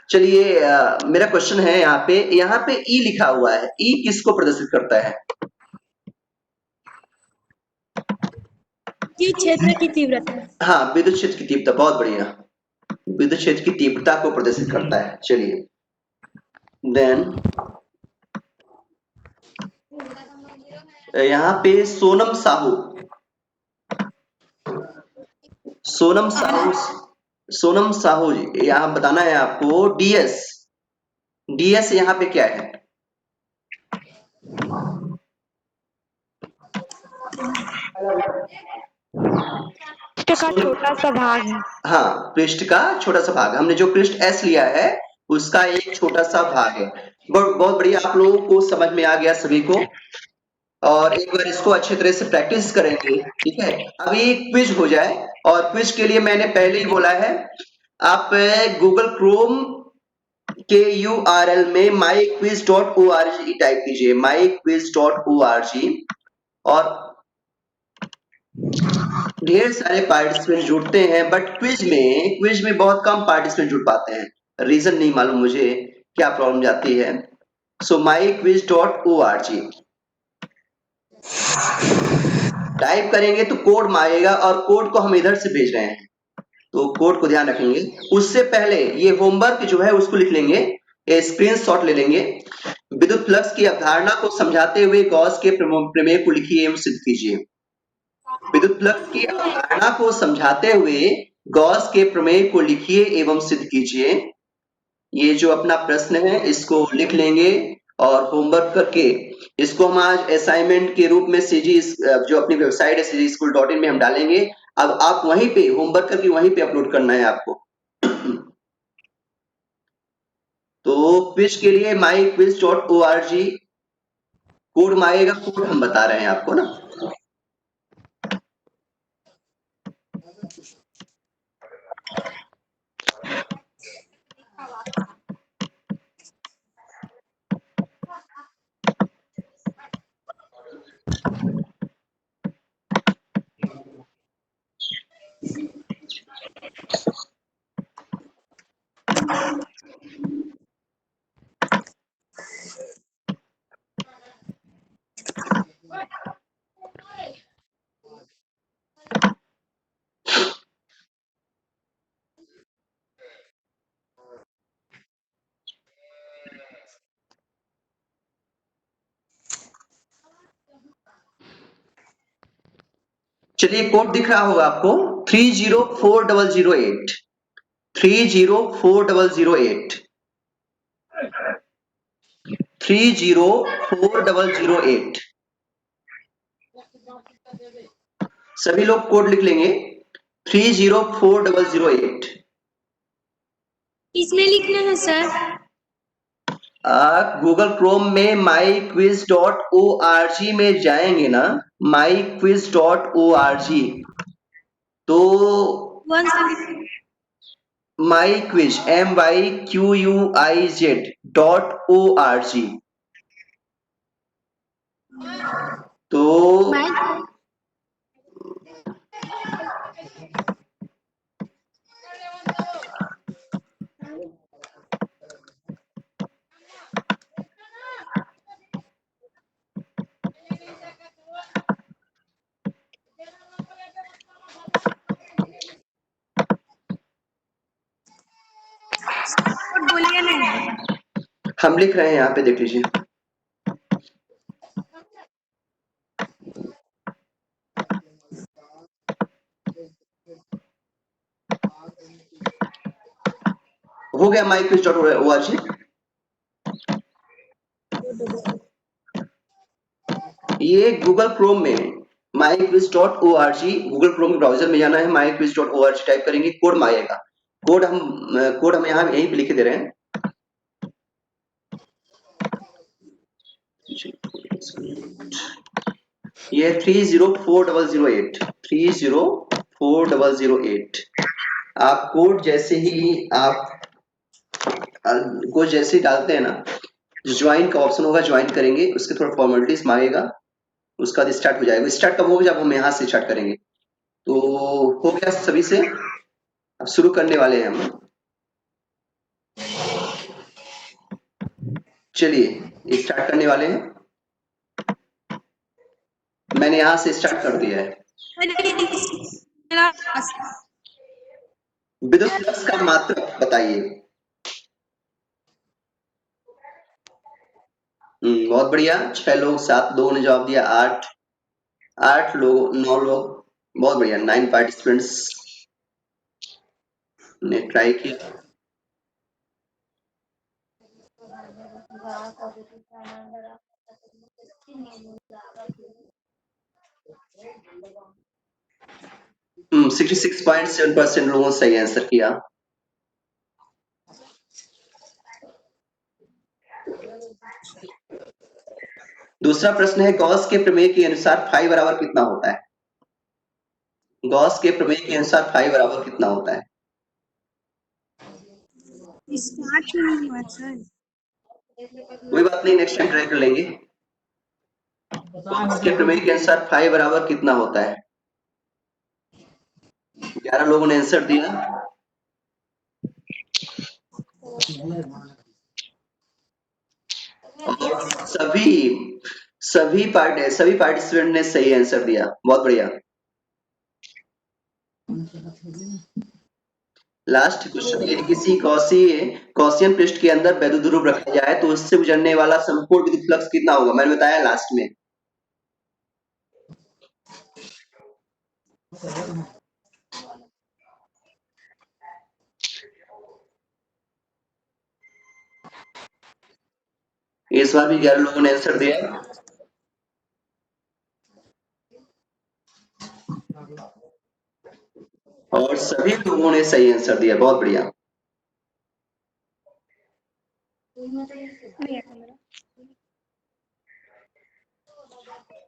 चलिए, मेरा क्वेश्चन है यहाँ पे ई लिखा हुआ है, ई किसको प्रदर्शित करता है? क्षेत्र की तीव्रता। हाँ, विद्युत क्षेत्र की तीव्रता, बहुत बढ़िया, विद्युत क्षेत्र की तीव्रता को प्रदर्शित करता है। चलिए, देन यहाँ पे सोनम साहू, सोनम साहू जी, यहाँ बताना है आपको डीएस, डीएस यहाँ पे क्या है? पृष्ठ का छोटा सा भाग है। हाँ, पृष्ठ का छोटा सा भाग। हमने जो पृष्ठ एस लिया है उसका एक छोटा सा भाग है। बहुत बढ़िया, आप लोगों को समझ में आ गया सभी को। और एक बार इसको अच्छी तरह से प्रैक्टिस करेंगे, ठीक है। अभी क्विज हो जाए, और क्विज के लिए मैंने पहले ही बोला है, आप गूगल क्रोम के URL में myquiz.org टाइप कीजिए, myquiz.org, और ढेर सारे पार्टिसिपेंट जुड़ते हैं, बट क्विज में बहुत कम पार्टिसिपेंट जुड़ पाते हैं। रीजन नहीं मालूम मुझे, क्या प्रॉब्लम जाती है। सो myquiz.org टाइप करेंगे तो कोड मांगेगा, और कोड को हम इधर से भेज रहे हैं, तो कोड को ध्यान रखेंगे। उससे पहले ये होमवर्क जो है उसको लिख लेंगे, स्क्रीनशॉट ले लेंगे। विद्युत फ्लक्स की अवधारणा को समझाते हुए गॉस के प्रमेय को लिखिए एवं सिद्ध कीजिए। विद्युत फ्लक्स की अवधारणा को समझाते हुए गॉस के प्रमेय को लिखिए एवं सिद्ध कीजिए। ये जो अपना प्रश्न है इसको लिख लेंगे, और होमवर्क करके इसको हम आज असाइनमेंट के रूप में सीजी जो अपनी वेबसाइट है cgschool.in में हम डालेंगे। अब आप वहीं पे होमवर्क करके वहीं पे अपलोड करना है आपको। तो क्विज के लिए myquiz.org कोड मांगेगा, कोड हम बता रहे हैं आपको ना। चलिए, कोड दिख रहा होगा आपको, 304008, 304008, 304008। सभी लोग कोड लिख लेंगे, 304008। इसमें लिखना है सर। आप गूगल क्रोम में myquiz.org में जाएंगे ना, myquiz.org, तो myquiz myquiz.org, तो बोलिए ना। हम लिख रहे हैं, यहाँ पे देख लीजिए। हो गया myquiz.org। ये गूगल क्रोम में myquiz.org, गूगल क्रोम ब्राउजर में जाना है, myquiz.org टाइप करेंगे, कोड मांगेगा। कोड हम यहाँ यहीं पे लिख दे रहे हैं। ये 304008, 304008। आप कोड जैसे ही डालते हैं ना, ज्वाइन का ऑप्शन होगा, ज्वाइन करेंगे, उसके थोड़ा फॉर्मेलिटीज मांगेगा, उसका बाद स्टार्ट हो जाएगा। स्टार्ट कब होगा? जब हम यहाँ से स्टार्ट करेंगे। तो हो गया सभी से, अब शुरू करने वाले हैं हम। चलिए स्टार्ट करने वाले हैं। मैंने यहाँ से स्टार्ट कर दिया है। विद्युत फ्लक्स का मात्रक बताइए। बहुत बढ़िया, 6 लोग, 7 लोगों ने जवाब दिया, 8 लोग, 9 लोग, बहुत बढ़िया, 9 पार्टिसिपेंट्स ने ट्राई किया। हम्म, 66.7% लोगों ने सही आंसर किया। दूसरा प्रश्न है, गॉस के प्रमेय के अनुसार फाई बराबर कितना होता है? गॉस के प्रमेय के अनुसार फाई बराबर कितना होता है? स्टार्ट में नहीं हुआ सर। कोई बात नहीं, नेक्स्ट टाइम ट्राई कर लेंगे। गॉस के प्रमेय के अनुसार फाई बराबर कितना होता है? 11 लोगों ने आंसर दिया। और सभी पार्टिसिपेंट ने सही आंसर दिया, बहुत बढ़िया। लास्ट क्वेश्चन, यदि किसी गॉसियन पृष्ठ के अंदर वैद्युत ध्रुव रखा जाए तो उससे गुजरने वाला संपूर्ण विद्युत फ्लक्स कितना होगा? मैंने बताया लास्ट में। इस बार भी 11 लोगों ने आंसर दिया। और सभी लोगों ने सही आंसर दिया, बहुत बढ़िया।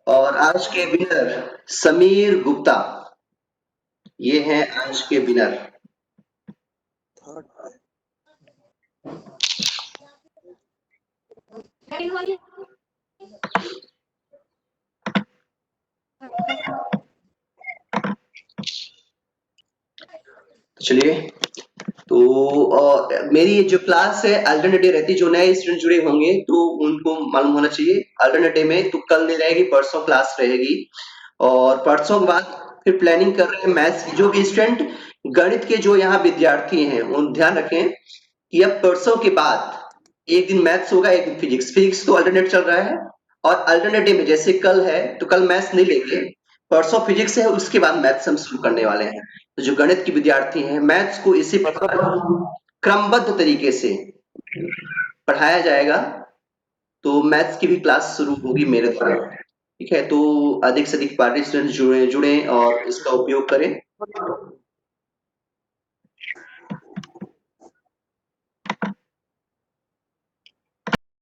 और आज के विनर समीर गुप्ता, ये हैं आज के विनर। चलिए, तो मेरी जो क्लास है अल्टरनेटिव रहती, जो नए स्टूडेंट जुड़े होंगे तो उनको मालूम होना चाहिए। अल्टरनेटिव में तो कल नहीं रहेगी, परसों क्लास रहेगी। और परसों के बाद फिर प्लानिंग कर रहे हैं मैथ्स की। जो भी स्टूडेंट गणित के जो यहाँ विद्यार्थी हैं उन ध्यान रखें कि अब परसों के बाद एक दिन मैथ्स होगा, एक दिन फिजिक्स तो अल्टरनेट चल रहा है। और अल्टरनेटिव में जैसे कल है तो कल मैथ्स नहीं लेंगे, परसों फिजिक्स है, उसके बाद मैथ्स हम शुरू करने वाले हैं। तो जो गणित के विद्यार्थी हैं, मैथ्स को इसी प्रकार क्रमबद्ध तरीके से पढ़ाया जाएगा। तो मैथ्स की भी क्लास शुरू होगी मेरे द्वारा, ठीक है? तो अधिक से अधिक पार्टिसिपेंट जुड़े और इसका उपयोग करें।